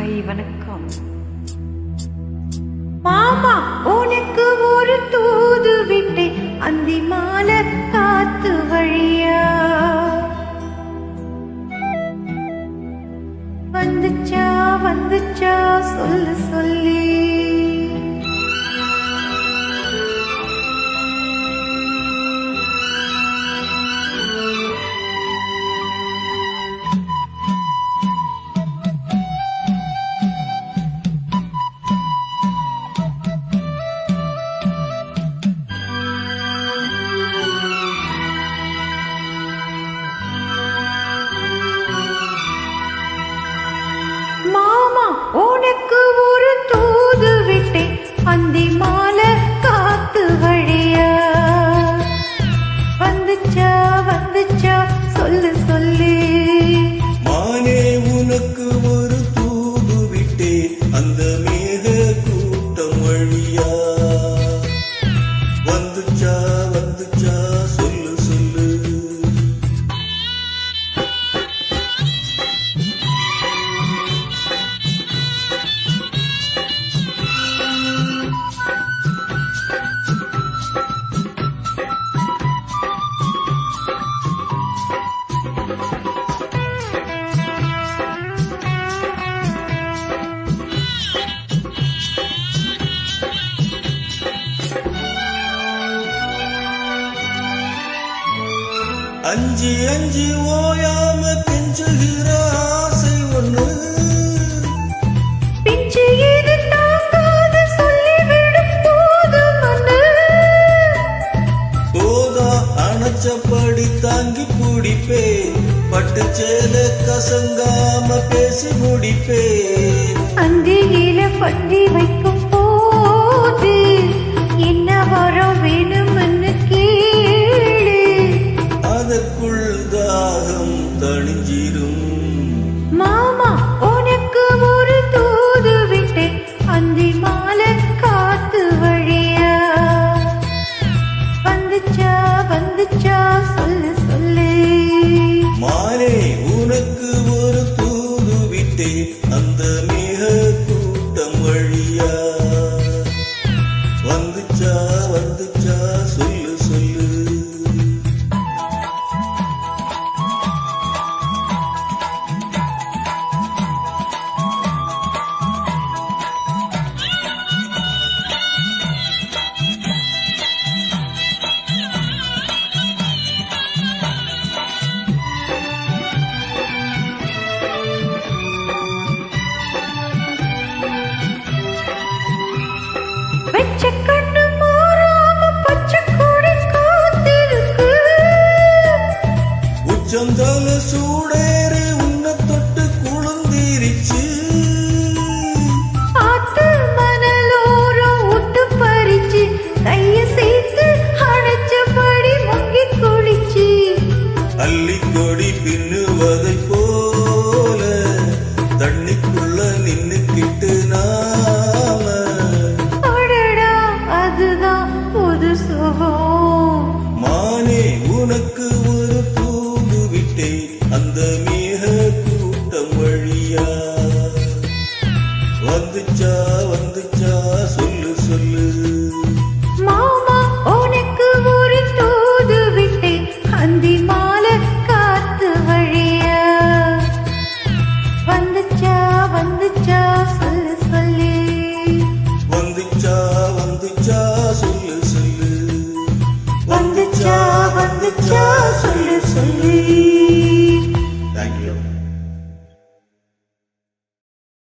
காலை வணக்கம். மாமா உனக்கு ஒரு தூது விட்டேன், அந்தி மாலை காத்து வழியா வந்துச்சா வந்துச்சா சொல்லு சொல்லி. மாமா உனக்கு ஒரு தூது விட்டேன், அந்தி மாலை காத்து வழியா வந்துச்சா வந்துச்சா சொல்லு சொல்லு. மானே உனக்கு ஒரு தூது விட்டேன், அந்த மேக கூட்டம் வழியா வந்துச்சா வந்துச்சா சொல்லு சொல்லு. அஞ்சி அஞ்சி ஓயாம கெஞ்சுகிற ஆசை ஒண்ணு, பிச்சு இது தாங்காது சொல்லிவிடும் போதும் ஒன்று. போதா அணைச்சபடி தாங்கி பிடிப்பே, பட்டு சேல கசங்காம பேசி முடிப்பே. அந்தியில பந்தி வைக்கும் போது என்ன வரம் வேணும்னு கேளு, அதற்குள் தாகம் தணிஞ்சிரும். மாமா உனக்கு ஒரு தூது விட்டேன், அந்தி மாலை காத்து வழியா வந்துச்சா வந்துச்சா சொல்லு சொல்லு. மானே உனக்கு ஒரு தூது விட்டேன், அந்த மேக கூட்டம் வழியா வந்துச்சா வந்துச்சா சொல்லு சொல்லு. வெச்ச கண்ணு மாறாம பச்சை கொடி காத்திருக்கு, உச்சந்தால சூடேறி உன்னை தொட்டு குளிர்ந்திருச்சு. ஆத்து மணலோரம் விட்டு பறிச்சு கைய சேர்த்து அணைச்சபடி முங்கி குளிச்சு. அள்ளிக்கொடி பின்னுவதை போல தண்ணிக்குள்ள நின்னுக்கிட்டு நாம, அடடா அதுதான் புது சுகம். மானே உனக்கு ஒரு தூது விட்டேன், அந்த மேக கூட்டம் வழியா வந்துச்சா